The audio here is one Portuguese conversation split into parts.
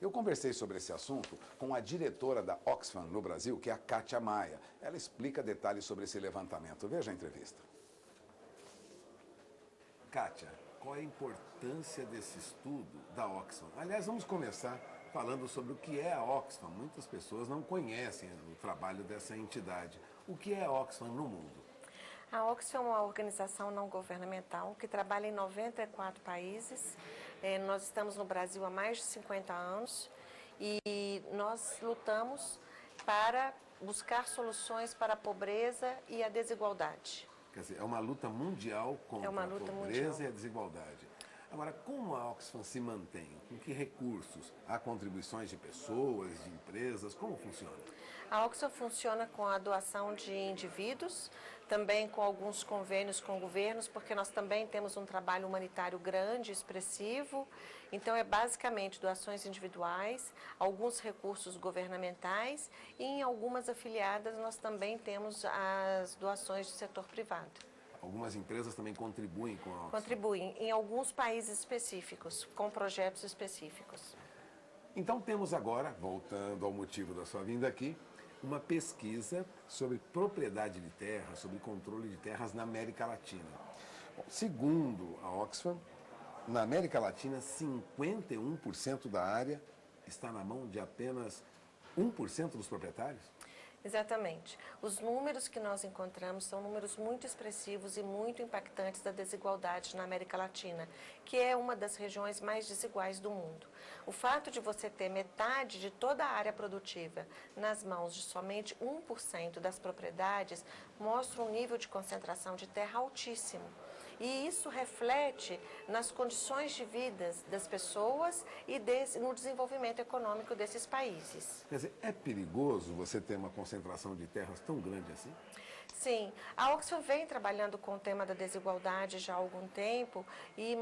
Eu conversei sobre esse assunto com a diretora da Oxfam no Brasil, que é a Kátia Maia. Ela explica detalhes sobre esse levantamento. Veja a entrevista. Kátia, qual é a importância desse estudo da Oxfam? Aliás, vamos começar falando sobre o que é a Oxfam. Muitas pessoas não conhecem o trabalho dessa entidade. O que é a Oxfam no mundo? A Oxfam é uma organização não governamental que trabalha em 94 países. Nós estamos no Brasil há mais de 50 anos e nós lutamos para buscar soluções para a pobreza e a desigualdade. Quer dizer, é uma luta mundial contra a pobreza e a desigualdade. Agora, como a Oxfam se mantém? Com que recursos? Há contribuições de pessoas, de empresas? Como funciona? A Oxfam funciona com a doação de indivíduos, também com alguns convênios com governos, porque nós também temos um trabalho humanitário grande, expressivo. Então, é basicamente doações individuais, alguns recursos governamentais e em algumas afiliadas nós também temos as doações do setor privado. Algumas empresas também contribuem com a Oxfam? Contribuem em alguns países específicos, com projetos específicos. Então temos agora, voltando ao motivo da sua vinda aqui, uma pesquisa sobre propriedade de terra, sobre controle de terras na América Latina. Bom, segundo a Oxfam, na América Latina, 51% da área está na mão de apenas 1% dos proprietários? Exatamente. Os números que nós encontramos são números muito expressivos e muito impactantes da desigualdade na América Latina, que é uma das regiões mais desiguais do mundo. O fato de você ter metade de toda a área produtiva nas mãos de somente 1% das propriedades mostra um nível de concentração de terra altíssimo. E isso reflete nas condições de vida das pessoas e no desenvolvimento econômico desses países. Quer dizer, é perigoso você ter uma concentração de terras tão grande assim? Sim, a Oxfam vem trabalhando com o tema da desigualdade já há algum tempo e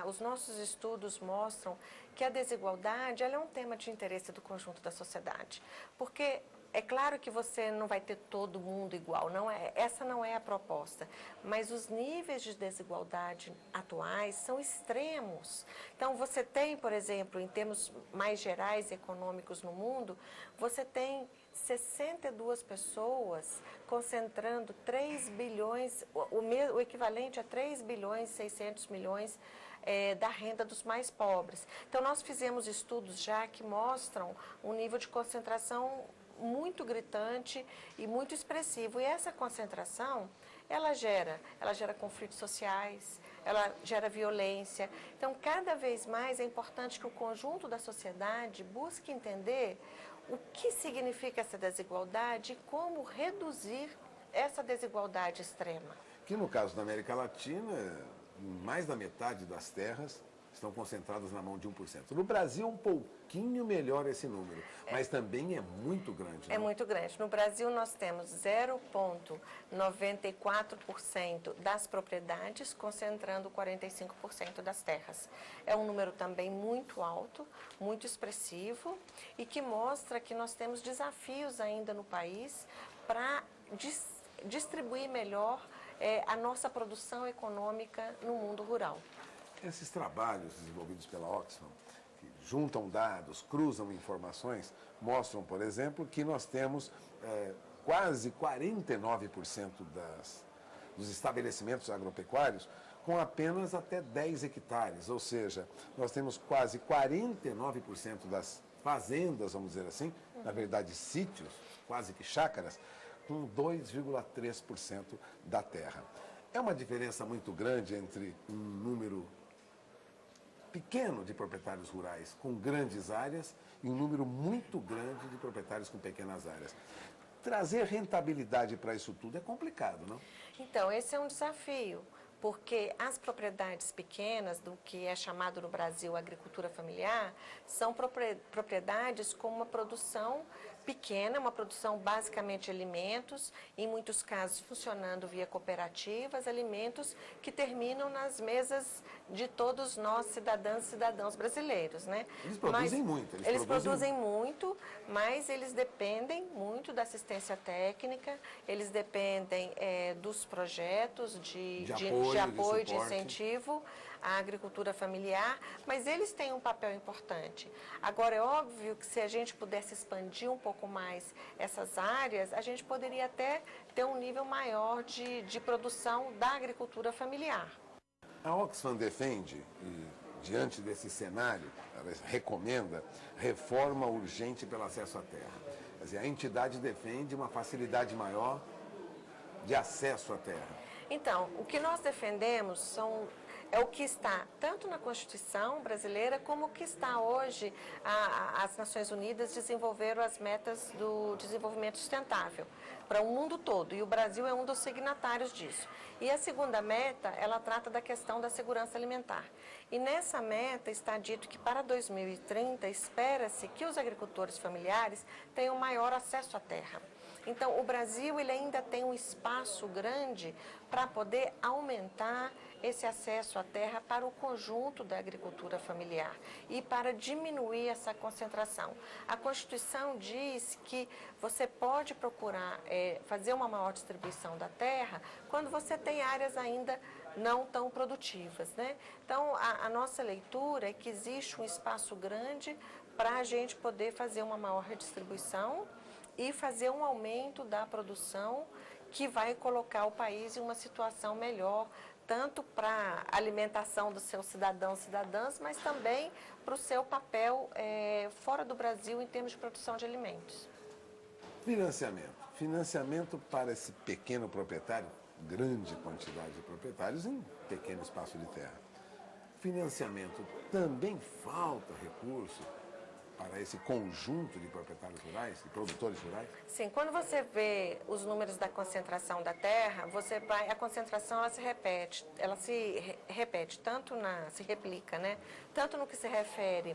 os nossos estudos mostram que a desigualdade ela é um tema de interesse do conjunto da sociedade, porque é claro que você não vai ter todo mundo igual, essa não é a proposta, mas os níveis de desigualdade atuais são extremos. Então você tem, por exemplo, em termos mais gerais econômicos no mundo, você tem 62 pessoas concentrando 3 bilhões, o equivalente a 3 bilhões e 600 milhões da renda dos mais pobres. Então nós fizemos estudos já que mostram um nível de concentração muito gritante e muito expressivo. E essa concentração, ela gera conflitos sociais, ela gera violência. Então, cada vez mais é importante que o conjunto da sociedade busque entender o que significa essa desigualdade e como reduzir essa desigualdade extrema. Que no caso da América Latina, mais da metade das terras estão concentradas na mão de 1%. No Brasil, um pouquinho melhor esse número, mas também é muito grande. É muito grande. No Brasil, nós temos 0,94% das propriedades, concentrando 45% das terras. É um número também muito alto, muito expressivo e que mostra que nós temos desafios ainda no país para distribuir melhor a nossa produção econômica no mundo rural. Esses trabalhos desenvolvidos pela Oxfam, que juntam dados, cruzam informações, mostram, por exemplo, que nós temos quase 49% dos estabelecimentos agropecuários com apenas até 10 hectares, ou seja, nós temos quase 49% das fazendas, vamos dizer assim, na verdade sítios, quase que chácaras, com 2,3% da terra. É uma diferença muito grande entre um número pequeno de proprietários rurais com grandes áreas e um número muito grande de proprietários com pequenas áreas. Trazer rentabilidade para isso tudo é complicado, não? Então, esse é um desafio, porque as propriedades pequenas, do que é chamado no Brasil agricultura familiar, são propriedades com uma produção pequena, uma produção basicamente de alimentos, em muitos casos funcionando via cooperativas, alimentos que terminam nas mesas de todos nós, cidadãs e cidadãos brasileiros, né? Eles produzem muito. Eles produzem muito, mas eles dependem muito da assistência técnica, eles dependem dos projetos de apoio, de incentivo, a agricultura familiar, mas eles têm um papel importante. Agora, é óbvio que se a gente pudesse expandir um pouco mais essas áreas, a gente poderia até ter um nível maior de produção da agricultura familiar. A Oxfam defende, e diante desse cenário, ela recomenda reforma urgente pelo acesso à terra. Quer dizer, a entidade defende uma facilidade maior de acesso à terra. Então, o que nós defendemos é o que está tanto na Constituição brasileira como o que está hoje. As Nações Unidas desenvolveram as metas do desenvolvimento sustentável para o mundo todo, e o Brasil é um dos signatários disso. E a segunda meta, ela trata da questão da segurança alimentar. E nessa meta está dito que para 2030 espera-se que os agricultores familiares tenham maior acesso à terra. Então, o Brasil ele ainda tem um espaço grande para poder aumentar esse acesso à terra para o conjunto da agricultura familiar e para diminuir essa concentração. A Constituição diz que você pode procurar fazer uma maior distribuição da terra quando você tem áreas ainda não tão produtivas, né? Então, a nossa leitura é que existe um espaço grande para a gente poder fazer uma maior redistribuição e fazer um aumento da produção que vai colocar o país em uma situação melhor, tanto para a alimentação dos seus cidadãos e cidadãs, mas também para o seu papel fora do Brasil em termos de produção de alimentos. Financiamento. Financiamento para esse pequeno proprietário, grande quantidade de proprietários em pequeno espaço de terra. Financiamento, também falta recurso para esse conjunto de proprietários rurais e produtores rurais? Sim, quando você vê os números da concentração da terra, a concentração ela se repete tanto se replica, né? Tanto no que se refere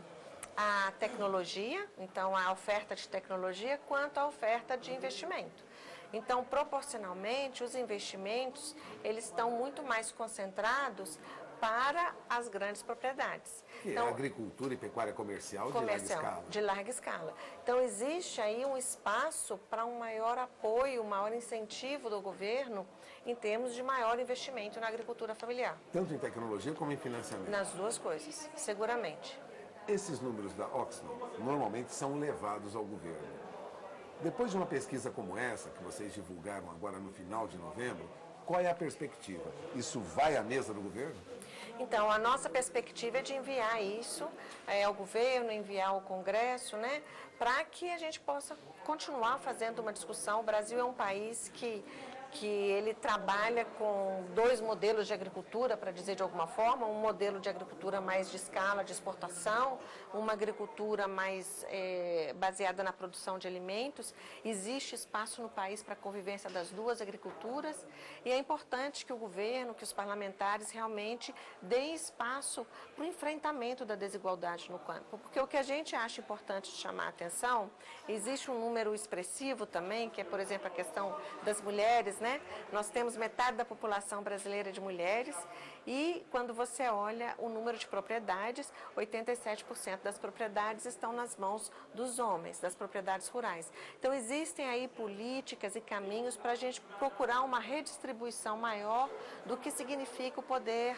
à tecnologia, então a oferta de tecnologia, quanto à oferta de investimento. Então, proporcionalmente, os investimentos, eles estão muito mais concentrados para as grandes propriedades. Que então, é agricultura e pecuária comercial de larga escala. De larga escala. Então, existe aí um espaço para um maior apoio, um maior incentivo do governo em termos de maior investimento na agricultura familiar. Tanto em tecnologia como em financiamento. Nas duas coisas, seguramente. Esses números da Oxfam normalmente são levados ao governo. Depois de uma pesquisa como essa, que vocês divulgaram agora no final de novembro, qual é a perspectiva? Isso vai à mesa do governo? Então, a nossa perspectiva é de enviar isso ao governo, enviar ao Congresso, né, para que a gente possa continuar fazendo uma discussão. O Brasil é um país que ele trabalha com dois modelos de agricultura, para dizer de alguma forma, um modelo de agricultura mais de escala, de exportação, uma agricultura mais baseada na produção de alimentos. Existe espaço no país para a convivência das duas agriculturas e é importante que o governo, que os parlamentares realmente deem espaço para o enfrentamento da desigualdade no campo, porque o que a gente acha importante de chamar a atenção, existe um número expressivo também, que é, por exemplo, a questão das mulheres, né? Nós temos metade da população brasileira de mulheres e quando você olha o número de propriedades, 87% das propriedades estão nas mãos dos homens, das propriedades rurais. Então existem aí políticas e caminhos para a gente procurar uma redistribuição maior do que significa o poder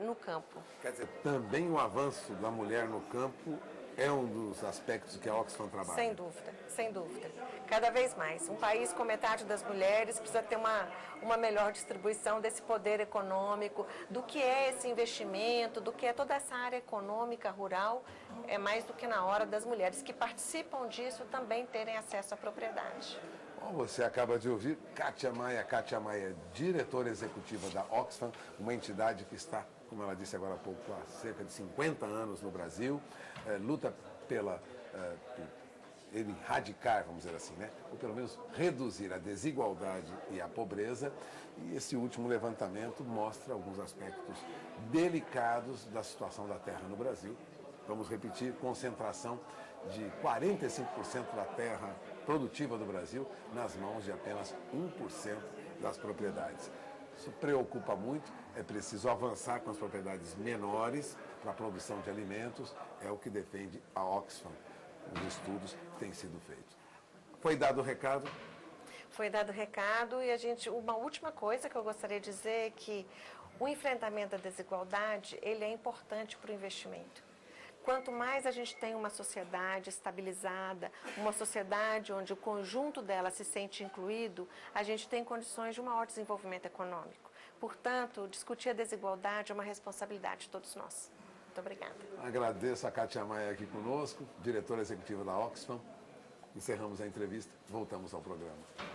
no campo. Quer dizer, também o avanço da mulher no campo é um dos aspectos que a Oxfam trabalha. Sem dúvida, sem dúvida. Cada vez mais. Um país com metade das mulheres precisa ter uma melhor distribuição desse poder econômico, do que é esse investimento, do que é toda essa área econômica rural. É mais do que na hora das mulheres que participam disso também terem acesso à propriedade. Bom, você acaba de ouvir Kátia Maia, diretora executiva da Oxfam, uma entidade que está, como ela disse agora há pouco, há cerca de 50 anos no Brasil, luta por erradicar, vamos dizer assim, né? Ou pelo menos reduzir a desigualdade e a pobreza. E esse último levantamento mostra alguns aspectos delicados da situação da terra no Brasil. Vamos repetir, concentração de 45% da terra produtiva do Brasil nas mãos de apenas 1% das propriedades. Isso preocupa muito, é preciso avançar com as propriedades menores para a produção de alimentos, é o que defende a Oxfam, os estudos que têm sido feitos. Foi dado o recado? Foi dado o recado e uma última coisa que eu gostaria de dizer é que O enfrentamento da desigualdade, ele é importante para o investimento. Quanto mais a gente tem uma sociedade estabilizada, uma sociedade onde o conjunto dela se sente incluído, a gente tem condições de um maior desenvolvimento econômico. Portanto, discutir a desigualdade é uma responsabilidade de todos nós. Muito obrigada. Agradeço a Kátia Maia aqui conosco, diretora executiva da Oxfam. Encerramos a entrevista, voltamos ao programa.